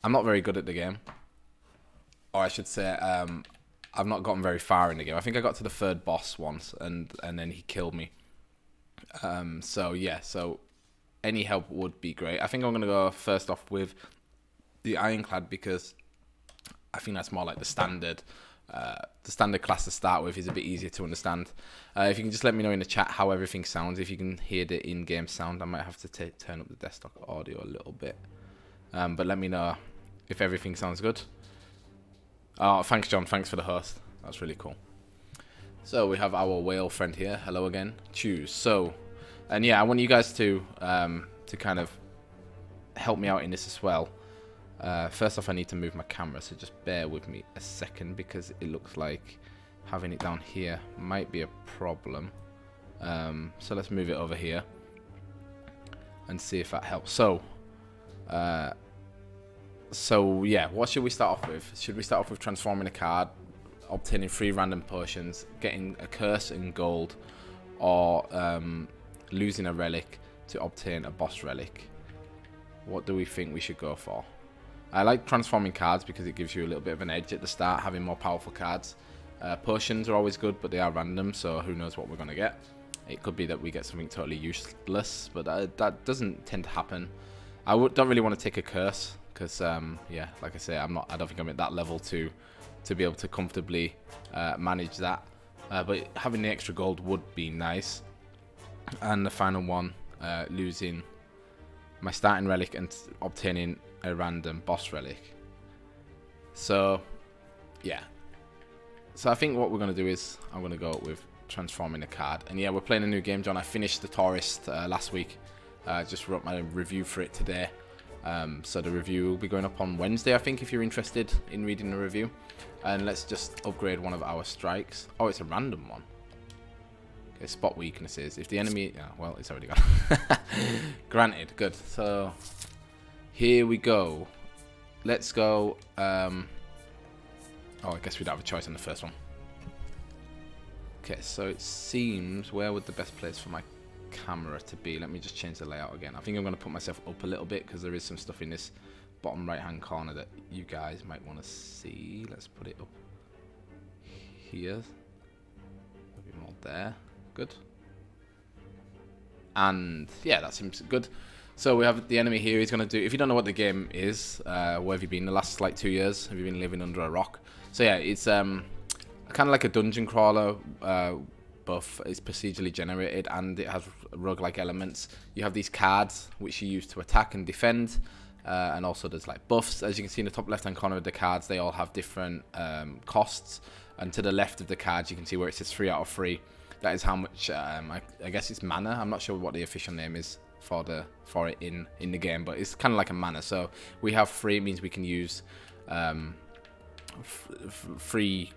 I'm not very good at the game, or I should say, I've not gotten very far in the game. I think I got to the third boss once, and then he killed me. So yeah, so any help would be great. I think I'm gonna go first off with the Ironclad because I think that's more like the standard. The standard class to start with is a bit easier to understand. If you can just let me know in the chat how everything sounds, if you can hear the in-game sound, I might have to turn up the desktop audio a little bit. But let me know if everything sounds good. Oh, thanks, John. Thanks for the host. That's really cool. So we have our whale friend here. Hello again. Choose. So, and yeah, I want you guys to kind of help me out in this as well. First off, I need to move my camera, so just bear with me a second because it looks like having it down here might be a problem. So let's move it over here and see if that helps. So yeah, what should we start off with? Should we start off with transforming a card, obtaining 3 random potions, getting a curse in gold, or losing a relic to obtain a boss relic? What do we think we should go for? I like transforming cards because it gives you a little bit of an edge at the start, having more powerful cards. Potions are always good, but they are random, so who knows what we're going to get. It could be that we get something totally useless, but that doesn't tend to happen. Don't really want to take a curse because, yeah, like I say, I don't think I'm at that level to be able to comfortably manage that. But having the extra gold would be nice. And the final one, losing my starting relic and obtaining a random boss relic. So yeah, so I think what we're going to do is I'm going to go with transforming a card. And yeah, we're playing a new game, John. I finished The Tourist last week. Just wrote my review for it today. So the review will be going up on Wednesday, I think, if you're interested in reading the review. And let's just upgrade one of our strikes. Oh, it's a random one. Okay, spot weaknesses. If the enemy... Oh, well, it's already gone. Granted. Good. So here we go. Let's go. Oh, I guess we don't have a choice on the first one. Okay, so it seems... Where would the best place for my camera to be? Let me just change the layout again. I think I'm going to put myself up a little bit because there is some stuff in this bottom right hand corner that you guys might want to see. Let's put it up here. Maybe more there. Good. And yeah, that seems good. So we have the enemy here. He's going to do... If you don't know what the game is, where have you been the last like 2 years? Have you been living under a rock? So yeah, it's kind of like a dungeon crawler, buff. It's procedurally generated and it has roguelike elements. You have these cards which you use to attack and defend, and also there's like buffs. As you can see in the top left hand corner of the cards, they all have different costs, and to the left of the cards you can see where it says 3 out of 3. That is how much I guess it's mana. I'm not sure what the official name is for it in the game, but it's kind of like a mana. So we have 3. It means we can use free,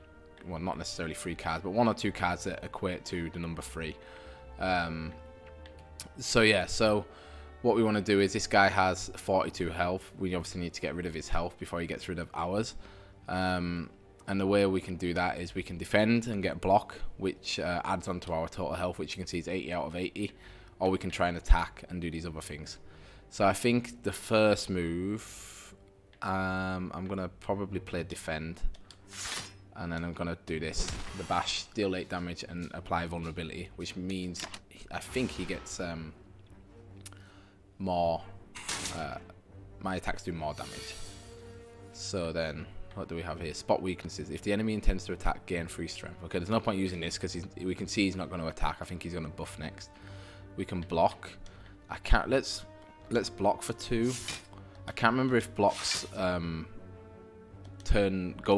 well, not necessarily 3 cards, but 1 or 2 cards that equate to the number 3. So yeah, so what we want to do is, this guy has 42 health. We obviously need to get rid of his health before he gets rid of ours. And the way we can do that is we can defend and get block, which adds on to our total health, which you can see is 80 out of 80. Or we can try and attack and do these other things. So I think the first move, I'm going to probably play defend. And then I'm going to do this. The bash, deal 8 damage and apply vulnerability, which means I think he gets more... my attacks do more damage. So then... What do we have here? Spot weaknesses. If the enemy intends to attack, gain 3 strength. Okay, there's no point using this because we can see he's not going to attack. I think he's going to buff next. We can block. I can't. Let's block for 2. I can't remember if blocks go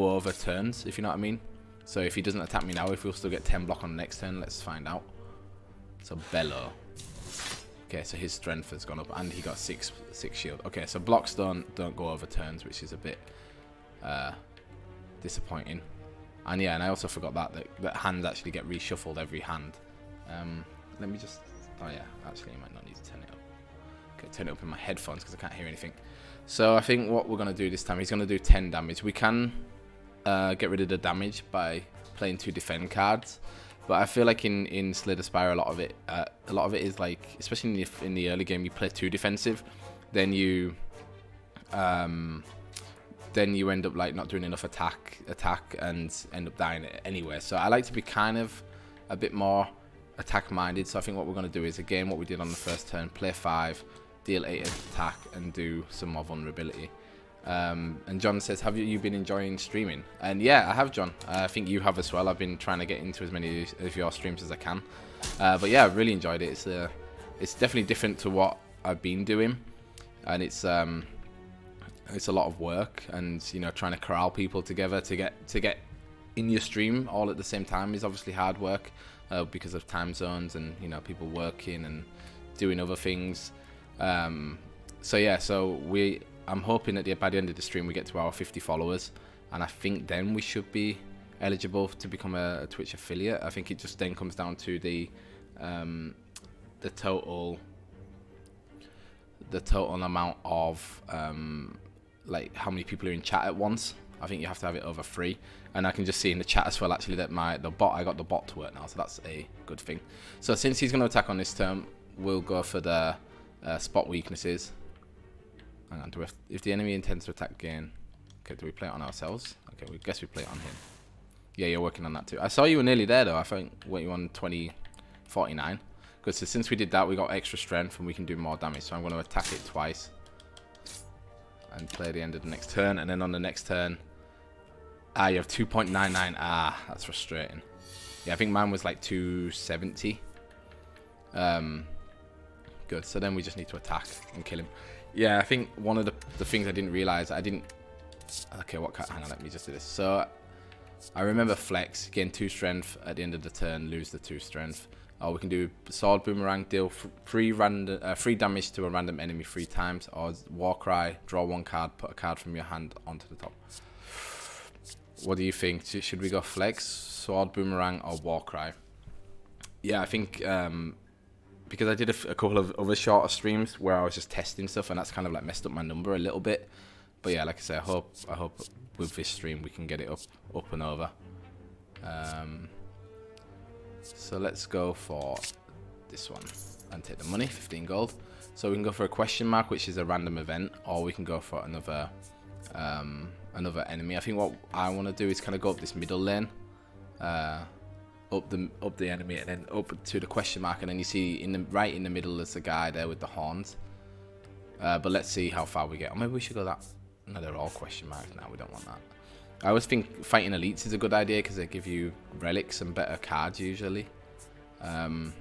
over turns, if you know what I mean. So if he doesn't attack me now, if we'll still get 10 block on the next turn, let's find out. So Bellow. Okay, so his strength has gone up and he got 6 shield. Okay, so blocks don't go over turns, which is a bit disappointing. And yeah, and I also forgot that hands actually get reshuffled every hand. Let me just... Oh yeah, actually I might not need to turn it up. Okay, turn it up in my headphones because I can't hear anything. So I think what we're going to do this time, he's going to do 10 damage. We can get rid of the damage by playing 2 defend cards. But I feel like in Slay the Spire, a lot of it is like, especially in the early game, you play 2 defensive, then you then you end up like not doing enough attack and end up dying anyway. So I like to be kind of a bit more attack minded. So I think what we're going to do is again what we did on the first turn, play 5, deal 8 attack and do some more vulnerability. And John says, have you been enjoying streaming? And yeah, I have, John. I think you have as well. I've been trying to get into as many of your streams as I can. But yeah, I've really enjoyed it. It's definitely different to what I've been doing, and it's a lot of work, and you know, trying to corral people together to get in your stream all at the same time is obviously hard work because of time zones and you know, people working and doing other things. So yeah, I'm hoping that by the end of the stream we get to our 50 followers, and I think then we should be eligible to become a Twitch affiliate. I think it just then comes down to the total amount of like how many people are in chat at once. I think you have to have it over 3, and I can just see in the chat as well actually that I got the bot to work now, so that's a good thing. So since he's going to attack on this turn, we'll go for the spot weaknesses. Hang on, if the enemy intends to attack again, okay, do we play it on ourselves? Okay, we guess we play it on him. Yeah, you're working on that too. I saw you were nearly there though. I think you on 2049. Good. So since we did that, we got extra strength and we can do more damage. So I'm going to attack it twice and play the end of the next turn. And then on the next turn, you have 2.99. That's frustrating. Yeah, I think mine was like 270. Good. So then we just need to attack and kill him. Yeah, I think one of the things I didn't realize, okay, hang on, let me just do this. So I remember flex, gain 2 strength at the end of the turn, lose the 2 strength. Or we can do sword boomerang, deal 3 damage to a random enemy 3 times. Or war cry, draw 1 card, put a card from your hand onto the top. What do you think? Should we go flex, sword boomerang, or war cry? Yeah, I think because I did a couple of other shorter streams where I was just testing stuff, and that's kind of like messed up my number a little bit. But yeah, like I say, I hope with this stream we can get it up and over. So let's go for this one and take the money, 15 gold. So we can go for a question mark, which is a random event, or we can go for another enemy. I think what I want to do is kind of go up this middle lane, up the enemy, and then up to the question mark, and then you see right in the middle there's a guy there with the horns. But let's see how far we get. Or maybe we should go that. No, they're all question marks now. We don't want that. I always think fighting elites is a good idea because they give you relics and better cards usually. But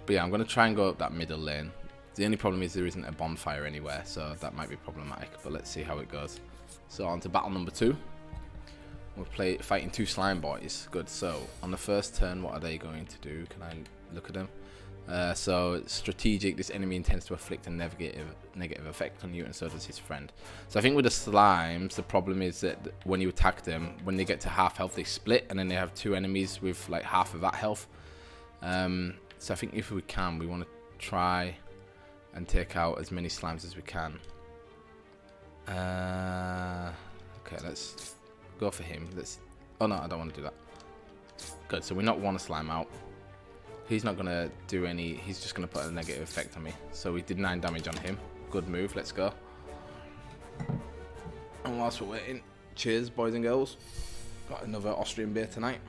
yeah, I'm going to try and go up that middle lane. The only problem is there isn't a bonfire anywhere, so that might be problematic. But let's see how it goes. So on to battle number 2. We're fighting 2 slime boys. Good. So on the first turn, what are they going to do? Can I look at them? So strategic, this enemy intends to afflict a negative effect on you, and so does his friend. So I think with the slimes, the problem is that when you attack them, when they get to half health, they split, and then they have 2 enemies with like half of that health. So I think if we want to try and take out as many slimes as we can. Okay, let's go for him. Oh no, I don't want to do that. Good. So we knock 1 slime out. He's not going to do any, he's just going to put a negative effect on me. So we did 9 damage on him. Good move, let's go. And whilst we're waiting, cheers boys and girls. Got another Austrian beer tonight.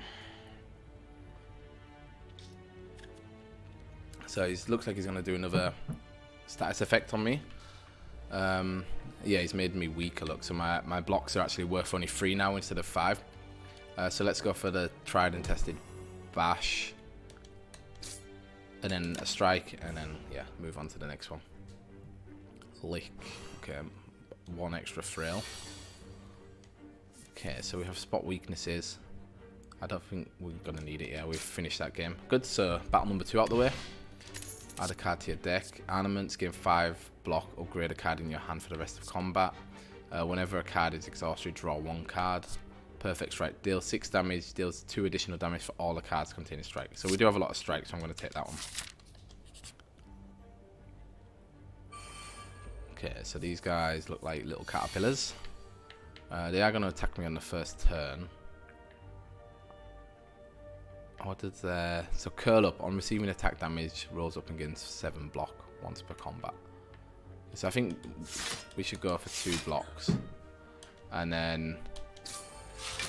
So he looks like he's going to do another status effect on me. Yeah, he's made me weaker, look. So my blocks are actually worth only 3 now instead of 5. So let's go for the tried and tested bash. And then a strike, and then, yeah, move on to the next one. Lick. Okay, 1 extra frail. Okay, so we have spot weaknesses. I don't think we're going to need it. Yeah, we've finished that game. Good, so battle number 2 out the way. Add a card to your deck. Armaments, gain 5 block. Upgrade a card in your hand for the rest of combat. Whenever a card is exhausted, draw 1 card. Perfect strike. Deals 6 damage. Deals 2 additional damage for all the cards containing strike. So we do have a lot of strikes, so I'm going to take that one. Okay, so these guys look like little caterpillars. They are going to attack me on the first turn. What does their... So curl up. On receiving attack damage, rolls up and gains 7 block once per combat. So I think we should go for 2 blocks. and then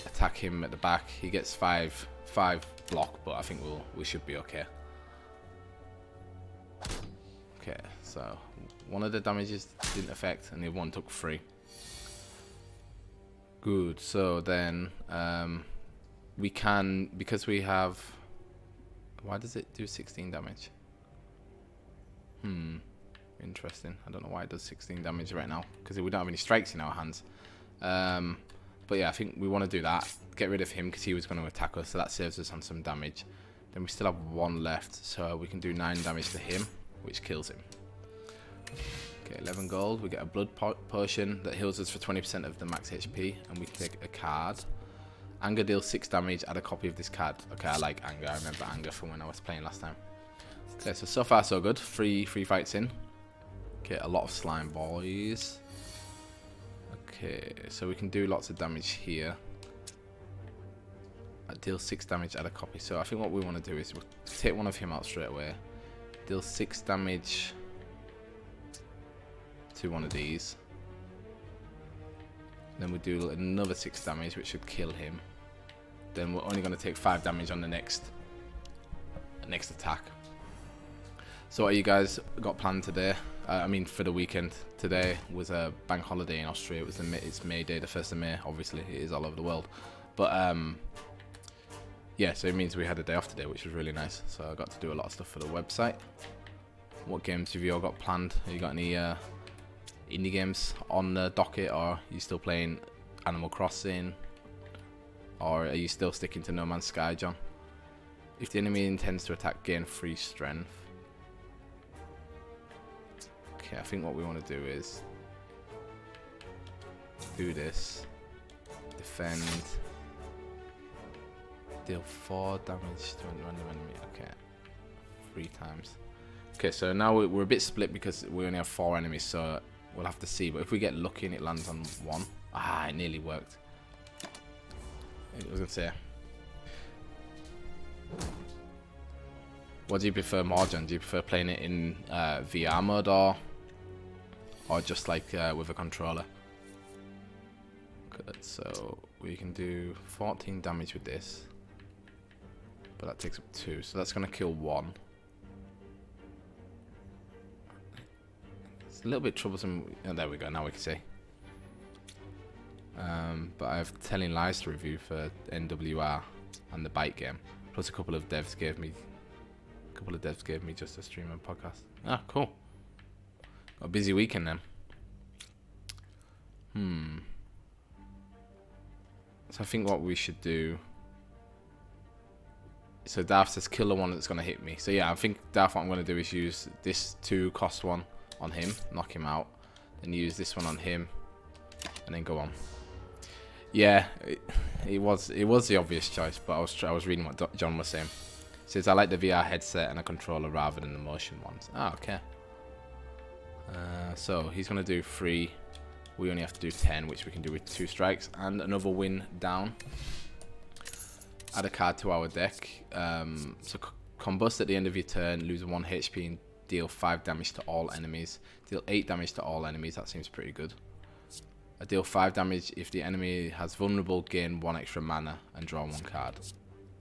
attack him at the back. He gets 5 block, but I think we should be okay. Okay, so one of the damages didn't affect, and the other one took 3. Good. So then we can, because we have. Why does it do 16 damage? Interesting. I don't know why it does 16 damage right now, because we don't have any strikes in our hands. But yeah, I think we want to do that. Get rid of him because he was going to attack us, so that saves us on some damage. Then we still have 1 left, so we can do 9 damage to him, which kills him. Okay, 11 gold. We get a blood potion that heals us for 20% of the max HP, and we can take a card. Anger deals 6 damage. Add a copy of this card. Okay, I like Anger. I remember Anger from when I was playing last time. Okay, so far so good. 3 fights in. Okay, a lot of slime boys. Okay, so we can do lots of damage here. I deal 6 damage. Add a copy. So I think what we want to do is we'll take one of him out straight away. Deal 6 damage to one of these. Then we do another 6 damage, which should kill him. Then we're only going to take 5 damage on the next attack. So what you guys got planned today? I mean, for the weekend. Today was a bank holiday in Austria. It's May Day, the 1st of May. Obviously, it is all over the world. But yeah, so it means we had a day off today, which was really nice. So I got to do a lot of stuff for the website. What games have you all got planned? Have you got any indie games on the docket, or are you still playing Animal Crossing, or are you still sticking to No Man's Sky, John? If the enemy intends to attack, gain 3 strength. Okay, I think what we want to do is do this. Defend. Deal 4 damage to a random enemy. Okay, 3 times. Okay, so now we're a bit split because we only have 4 enemies, so we'll have to see. But if we get lucky and it lands on 1, it nearly worked. I was gonna say. What do you prefer more, John? Do you prefer playing it in VR mode or just like with a controller? Good. So we can do 14 damage with this, but that takes up 2, so that's gonna kill 1. It's a little bit troublesome. Oh, there we go. Now we can see. But I have Telling Lies to review for NWR and the bike game. Plus a couple of devs gave me just a stream and podcast. Ah, cool. Got a busy weekend then. So I think what we should do. So Darth says kill the one that's gonna hit me. So yeah, I think Darth, what I'm gonna do is use this 2 cost one on him, knock him out, then use this one on him, and then go on. Yeah, it was the obvious choice, but I was reading what John was saying. He says I like the VR headset and a controller rather than the motion ones. Ah, okay. So he's gonna do 3. We only have to do 10, which we can do with 2 strikes and another win down. Add a card to our deck. So combust at the end of your turn, lose 1 HP and deal 5 damage to all enemies. Deal 8 damage to all enemies. That seems pretty good. I deal 5 damage if the enemy has vulnerable, gain 1 extra mana and draw 1 card.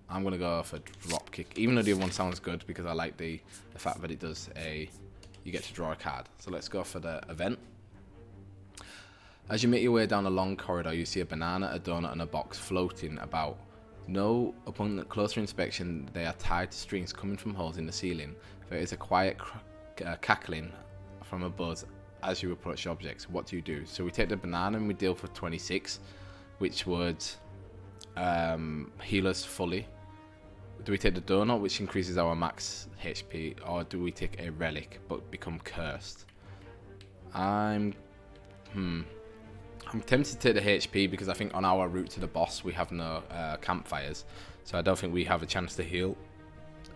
I'm gonna go for drop kick, even though the other one sounds good because I like the fact that it does you get to draw a card. So let's go for the event. As you make your way down a long corridor, you see a banana, a donut, and a box floating about. No, upon closer inspection, they are tied to strings coming from holes in the ceiling. There is a quiet cackling from a buzz as you approach the objects. What do you do? So we take the banana and we deal for 26, which would heal us fully. Do we take the donut, which increases our max HP, or do we take a relic but become cursed? I'm tempted to take the HP because I think on our route to the boss we have no campfires, so I don't think we have a chance to heal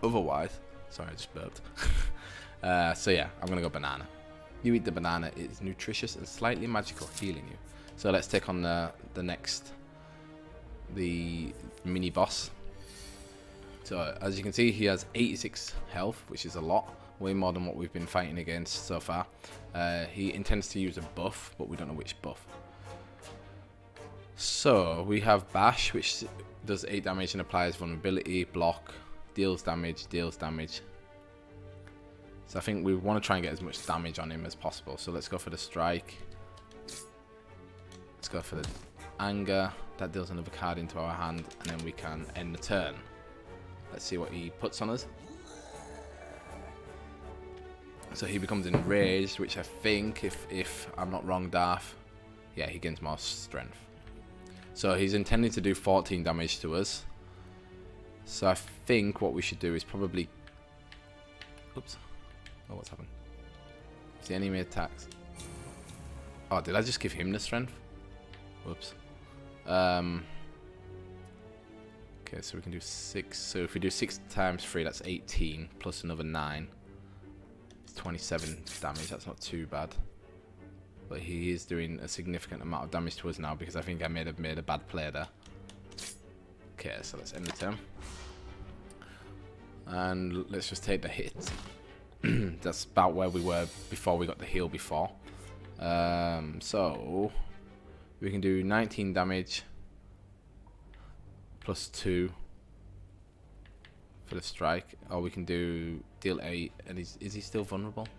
otherwise. Sorry, I just burped. So yeah, I'm gonna go banana. You eat the banana, it's nutritious and slightly magical, healing you. So let's take on the mini boss. So as you can see, he has 86 health, which is a lot, way more than what we've been fighting against so far. He intends to use a buff, but we don't know which buff. So we have Bash, which does 8 damage and applies vulnerability, block, deals damage. So I think we want to try and get as much damage on him as possible. So let's go for the strike. Let's go for the anger. That deals another card into our hand, and then we can end the turn. Let's see what he puts on us. So he becomes enraged, which I think, if I'm not wrong, Darth, yeah, he gains more strength. So he's intending to do 14 damage to us. So I think what we should do is probably... Oops. Oh, what's happened? Is the enemy attacks? Oh, did I just give him the strength? Whoops. Okay, so we can do 6. So if we do 6 times 3, that's 18, plus another 9. It's 27 damage, that's not too bad. But he is doing a significant amount of damage to us now, because I think I may have made a bad play there. Okay, so let's end the turn. And let's just take the hit. That's about where we were before we got the heal before. So we can do 19 damage plus 2 for the strike, or we can do deal 8. And is he still vulnerable?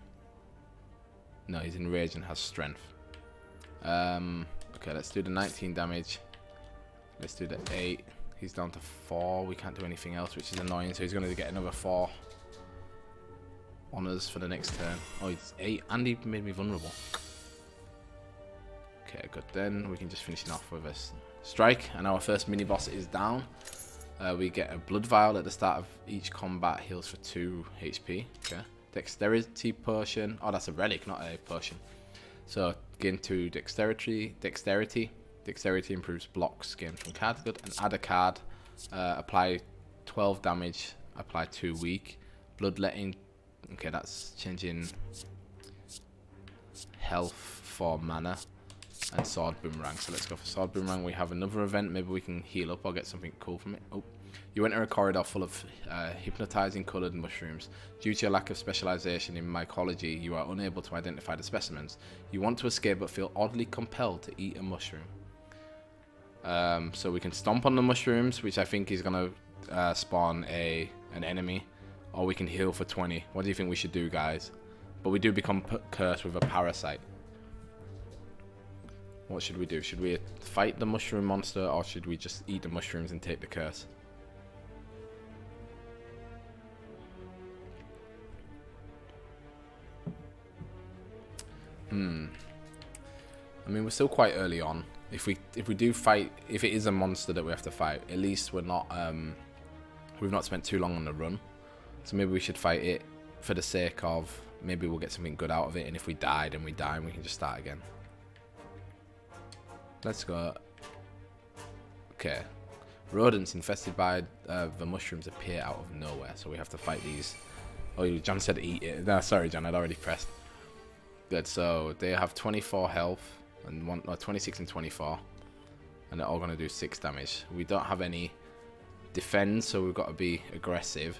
No, he's enraged and has strength. Okay, let's do the 19 damage. Let's do the 8. He's down to 4. We can't do anything else, which is annoying. So he's going to get another 4 on us for the next turn. Oh, it's 8, and he made me vulnerable. Okay, good. Then we can just finish it off with a strike, and our first mini boss is down. We get a blood vial at the start of each combat, heals for 2 HP. Okay. Dexterity potion. Oh, that's a relic, not a potion. So gain 2 dexterity. Dexterity improves blocks gained from cards. Good. And add a card. Apply 12 damage. Apply 2 weak. Bloodletting. Okay, that's changing health for mana. And sword boomerang. So let's go for sword boomerang. We have another event. Maybe we can heal up or get something cool from it. Oh, you enter a corridor full of hypnotizing colored mushrooms. Due to your lack of specialization in mycology, you are unable to identify the specimens. You want to escape but feel oddly compelled to eat a mushroom. So we can stomp on the mushrooms, which I think is going to spawn an enemy. Or we can heal for 20. What do you think we should do, guys? But we do become cursed with a parasite. What should we do? Should we fight the mushroom monster, or should we just eat the mushrooms and take the curse? I mean, we're still quite early on. If we do fight, if it is a monster that we have to fight, at least we're not we've not spent too long on the run. So maybe we should fight it for the sake of, maybe we'll get something good out of it, and if we die, then we die and we can just start again. Let's go. Okay. Rodents infested by the mushrooms appear out of nowhere, so we have to fight these. Oh, John said eat it. No, sorry, John, I'd already pressed. Good, so they have 24 health, and 26 and 24. And they're all going to do 6 damage. We don't have any defense, so we've got to be aggressive.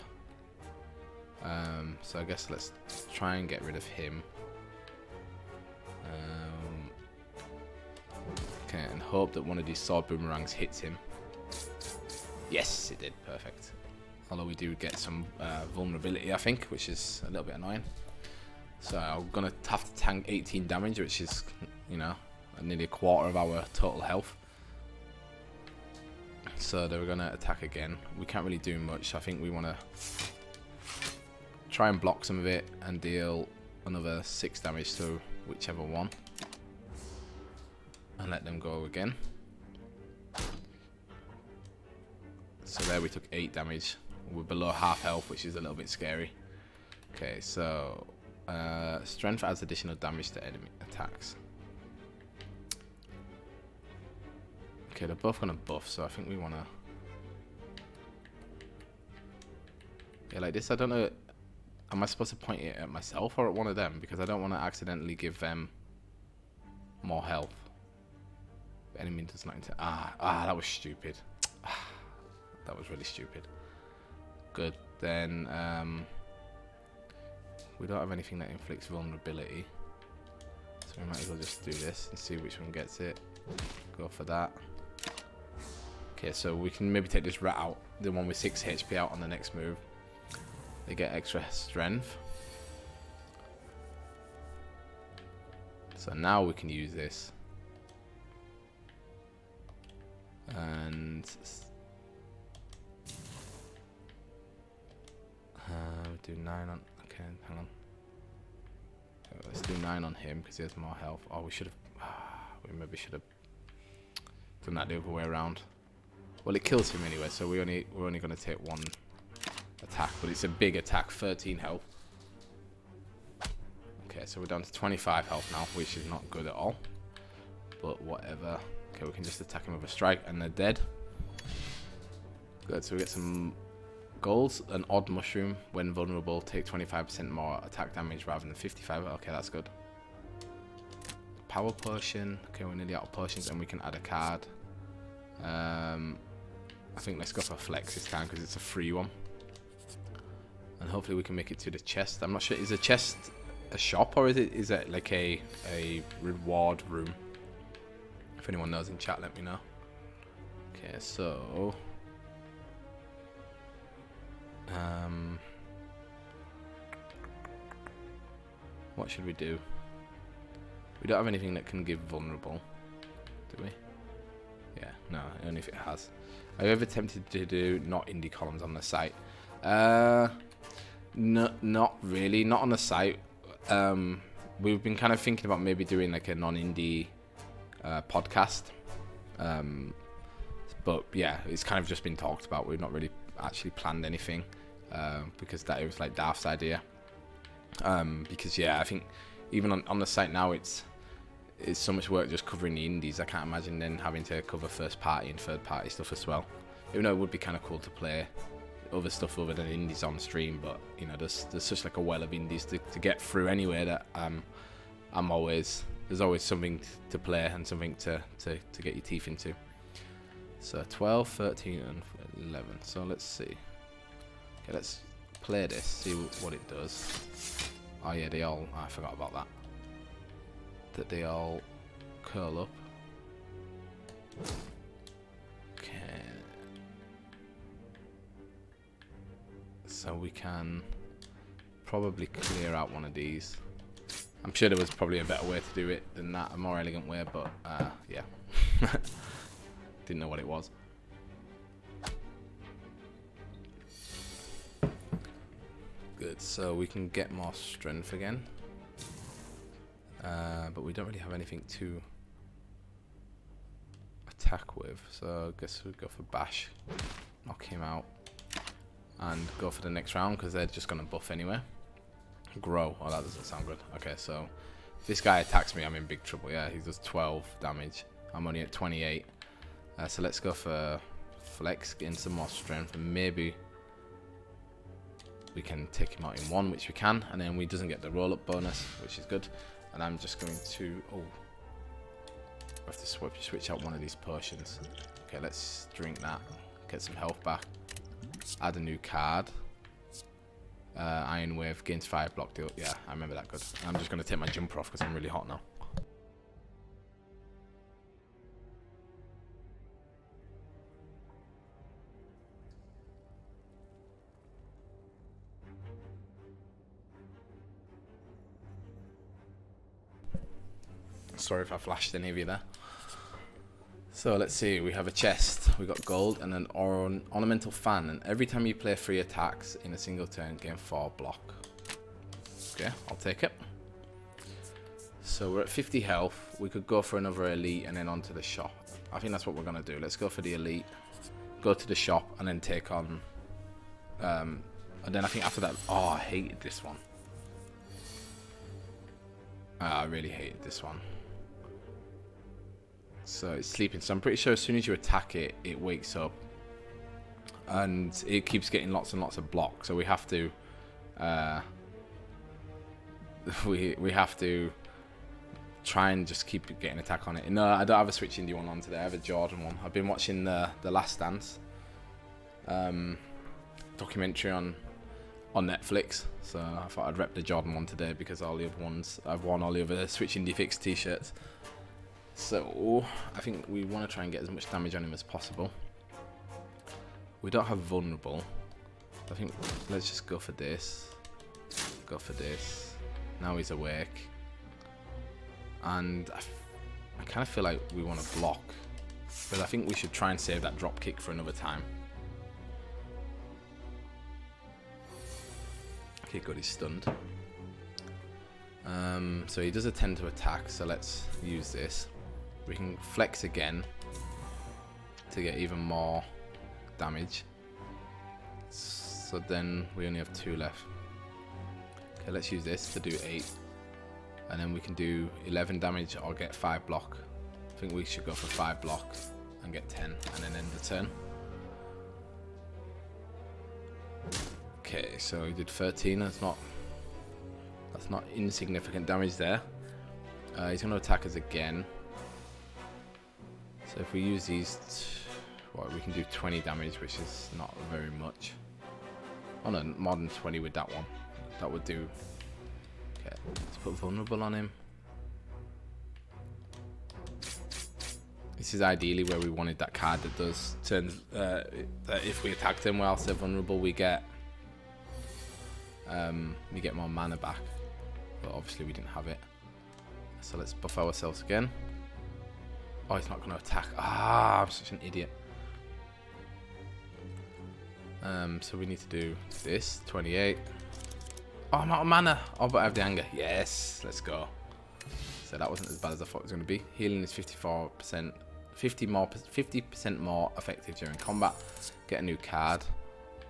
So I guess let's try and get rid of him. Okay, and hope that one of these sword boomerangs hits him. Yes, it did. Perfect. Although we do get some vulnerability, I think, which is a little bit annoying. So I'm going to have to tank 18 damage, which is, you know, nearly a quarter of our total health. So they're going to attack again. We can't really do much. I think we want to try and block some of it and deal another 6 damage to whichever one. And let them go again. So there we took 8 damage. We're below half health, which is a little bit scary. Okay, so strength adds additional damage to enemy attacks. Okay, they're both gonna buff, so I think we wanna... Yeah, like this, I don't know... Am I supposed to point it at myself or at one of them? Because I don't want to accidentally give them more health. The enemy does not... that was stupid. That was really stupid. Good, then... we don't have anything that inflicts vulnerability. So we might as well just do this and see which one gets it. Go for that. Okay, so we can maybe take this rat out, the one with 6 HP out on the next move. They get extra strength. So now we can use this. And we do 9 on. Okay, hang on. Let's do 9 on him because he has more health. Oh, we should have. We maybe should have done that the other way around. Well, it kills him anyway, so we're only going to take 1 attack, but it's a big attack. 13 health. Okay, so we're down to 25 health now, which is not good at all. But whatever. Okay, we can just attack him with a strike, and they're dead. Good. So we get some golds. An odd mushroom, when vulnerable, take 25% more attack damage rather than 55. Okay, that's good. Power potion. Okay, we're nearly out of potions, and we can add a card. I think let's go for flex this time because it's a free one, and hopefully we can make it to the chest. I'm not sure. Is a chest a shop or is it like a reward room? If anyone knows in chat, let me know. Okay, so what should we do? We don't have anything that can give vulnerable, do we? Yeah, no, only if it has. Have you ever attempted to do not indie columns on the site? No, not really, not on the site. We've been kind of thinking about maybe doing like a non-indie podcast. But yeah, it's kind of just been talked about. We've not really actually planned anything because that it was like Darth's idea. Because yeah, I think even on the site now it's so much work just covering the indies. I can't imagine then having to cover first party and third party stuff as well. Even though it would be kind of cool to play other stuff other than indies on stream, but you know, there's such like a well of indies to get through anyway that there's always something to play and something to get your teeth into. So 12, 13, and 11. So let's see. Okay, let's play this, see what it does. Oh yeah, I forgot about that. That they all curl up. Okay. So we can probably clear out one of these. I'm sure there was probably a better way to do it than that, a more elegant way, but yeah. Didn't know what it was. Good, so we can get more strength again. But we don't really have anything to attack with, so I guess we'll go for bash, knock him out, and go for the next round because they're just going to buff anyway. Grow. Oh, that doesn't sound good. Okay, so if this guy attacks me, I'm in big trouble. Yeah, he does 12 damage. I'm only at 28. So let's go for flex, gain some more strength, and maybe we can take him out in 1, which we can, and then we doesn't get the roll-up bonus, which is good. And I'm just going to... Oh. I have to switch out one of these potions. Okay, let's drink that. Get some health back. Add a new card. Iron Wave, gains fire block deal. Yeah, I remember that good. I'm just going to take my jumper off because I'm really hot now. Sorry if I flashed any of you there. So let's see, we have a chest, we got gold and an ornamental fan, and every time you play 3 attacks in a single turn, gain 4 block. Okay, I'll take it. So we're at 50 health, we could go for another elite and then onto the shop. I think that's what we're going to do. Let's go for the elite, go to the shop and then take on, and then I think after that, oh, I hated this one. I really hated this one. So it's sleeping, so I'm pretty sure as soon as you attack it, it wakes up and it keeps getting lots and lots of blocks. So we have to we have to try and just keep getting attack on it. No, I don't have a Switch Indie one on today. I have a Jordan one. I've been watching the Last Dance documentary on Netflix, so I thought I'd rep the Jordan one today because all the other ones, I've worn all the other Switch Indie Fix t-shirts. So I think we want to try and get as much damage on him as possible. We don't have vulnerable. I think let's just go for this. Go for this. Now he's awake. And I kind of feel like we want to block. But I think we should try and save that drop kick for another time. Okay, good, he's stunned. So he does attempt to attack, so let's use this. We can flex again to get even more damage. So then we only have 2 left. Okay, let's use this to do 8. And then we can do 11 damage or get 5 block. I think we should go for 5 block and get 10 and then end the turn. Okay, so he did 13. That's not insignificant damage there. He's going to attack us again. So if we use these, we can do 20 damage, which is not very much. Oh no, more than 20 with that one. That would do. Okay, let's put vulnerable on him. This is ideally where we wanted that card that does turn. That if we attacked him whilst they're vulnerable, we get more mana back. But obviously we didn't have it. So let's buff ourselves again. Oh, he's not going to attack. Ah, I'm such an idiot. So we need to do this. 28. Oh, I'm out of mana. Oh, but I have the anger. Yes, let's go. So that wasn't as bad as I thought it was going to be. Healing is 54%, 50% more effective during combat. Get a new card.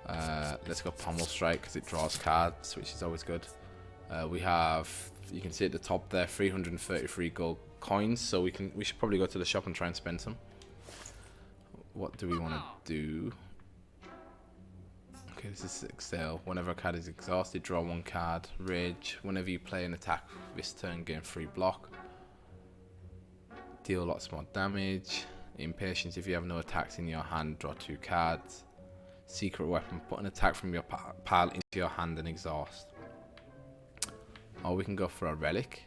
Let's go Pommel Strike because it draws cards, which is always good. We have, you can see at the top there, 333 gold coins. So we should probably go to the shop and try and spend some. What do we want to do? Okay, this is Excel. Whenever a card is exhausted, draw 1 card. Rage. Whenever you play an attack this turn, gain 3 block. Deal lots more damage. Impatience. If you have no attacks in your hand, draw 2 cards. Secret weapon. Put an attack from your pile into your hand and exhaust. Or we can go for a relic.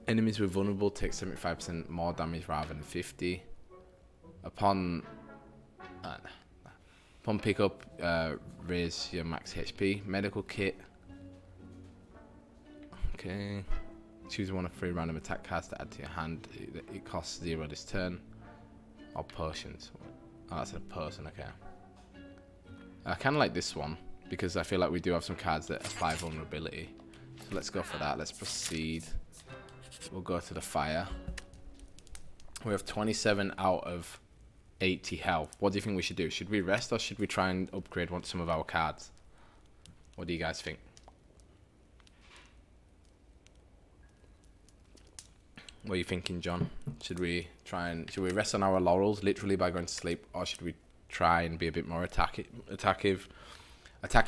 Enemies with vulnerable take 75% more damage rather than 50. Upon pickup, raise your max HP. Medical kit. Okay. Choose one of 3 random attack cards to add to your hand. It costs 0 this turn. Or potions. Oh, that's a potion, okay. I kind of like this one because I feel like we do have some cards that apply vulnerability. So let's go for that. Let's proceed. We'll go to the fire. We have 27 out of 80 health. What do you think we should do? Should we rest or should we try and upgrade some of our cards? What do you guys think? What are you thinking, John? Should we rest on our laurels literally by going to sleep, or should we try and be a bit more attack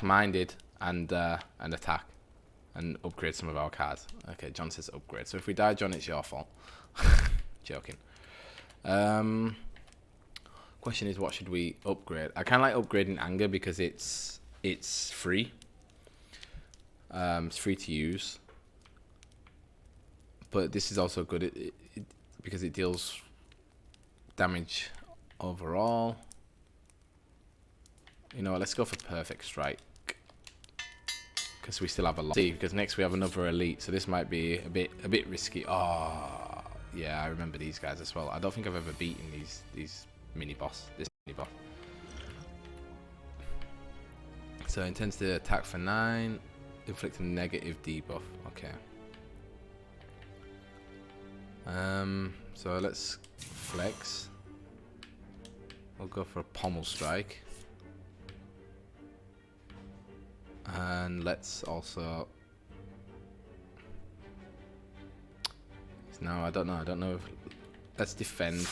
minded and attack and upgrade some of our cards? Okay, John says upgrade. So if we die, John, it's your fault. Joking. Question is, what should we upgrade? I kind of like upgrading anger because it's free. It's free to use. But this is also good because it deals damage overall. You know, let's go for perfect strike because we still have a lot. See, because next we have another elite, so this might be a bit risky. Oh, yeah, I remember these guys as well. I don't think I've ever beaten these mini boss. So intends to attack for 9, inflict a negative debuff. Okay. So let's flex. We'll go for a Pommel Strike. And let's also... No, I don't know if... Let's defend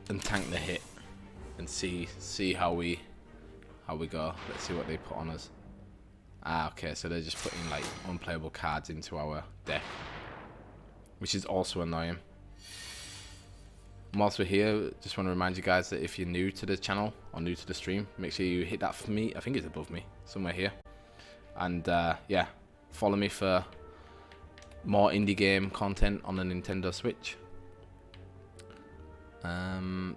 and tank the hit and see how we go. Let's see what they put on us. Ah, okay, so they're just putting like unplayable cards into our deck, which is also annoying. Whilst we're here, just want to remind you guys that if you're new to the channel or new to the stream, make sure you hit that for me. I think it's above me, somewhere here. And yeah, follow me for more indie game content on the Nintendo Switch.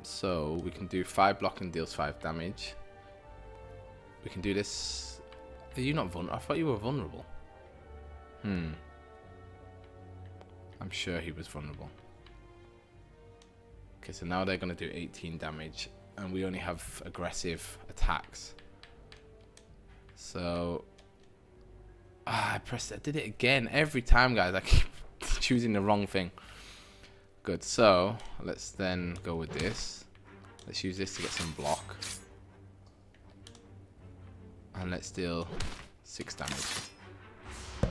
So we can do 5 block and deals 5 damage. We can do this. Are you not vulnerable? I thought you were vulnerable. I'm sure he was vulnerable. Okay, so now they're going to do 18 damage. And we only have aggressive attacks. So... I did it again. Every time, guys. I keep choosing the wrong thing. Good, so let's then go with this. Let's use this to get some block. And let's deal 6 damage.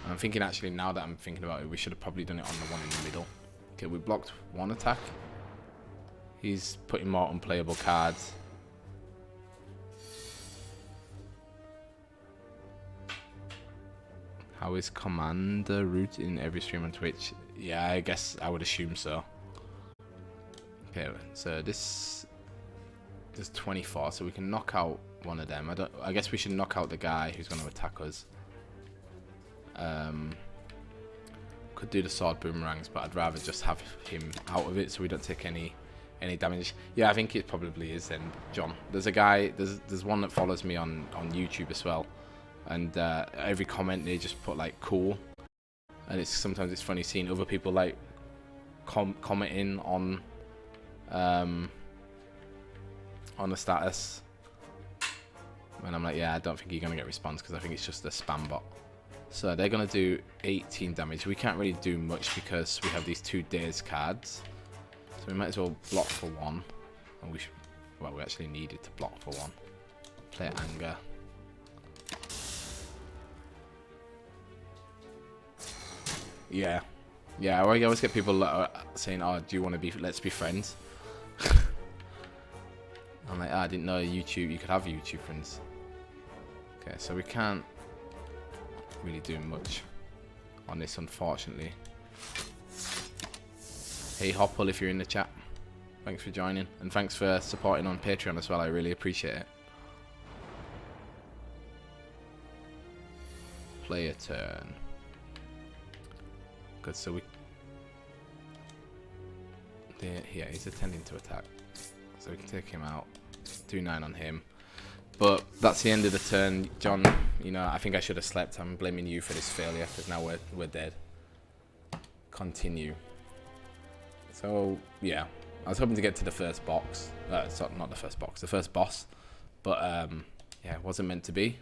I'm thinking actually, now that I'm thinking about it, we should have probably done it on the one in the middle. Okay, we blocked 1 attack. He's putting more unplayable cards. How is Commander root in every stream on Twitch? Yeah, I guess I would assume so. Okay, so this is 24, so we can knock out one of them. I guess we should knock out the guy who's going to attack us. Could do the sword boomerangs, but I'd rather just have him out of it so we don't take any damage. Yeah, I think it probably is then, John. There's a guy, there's one that follows me on YouTube as well, and every comment they just put like cool, and sometimes it's funny seeing other people like commenting on the status, and I'm like, yeah, I don't think you're gonna get response because I think it's just a spam bot. So they're gonna do 18 damage. We can't really do much because we have these 2 days cards, so we might as well block for 1. And we actually needed to block for 1. Play anger. Yeah, I always get people saying, "Oh, do you want to be? Let's be friends." I'm like, I didn't know you could have YouTube friends. Okay, so we can't really do much on this, unfortunately. Hey Hopple, if you're in the chat, thanks for joining, and thanks for supporting on Patreon as well. I really appreciate it. Player turn. Good, so yeah, he's attempting to attack, so we can take him out. Do 9 on him, but that's the end of the turn, John. You know, I think I should have slept. I'm blaming you for this failure because now we're dead. Continue. So yeah, I was hoping to get to the first box. Sorry, not the first box, the first boss, but yeah, it wasn't meant to be.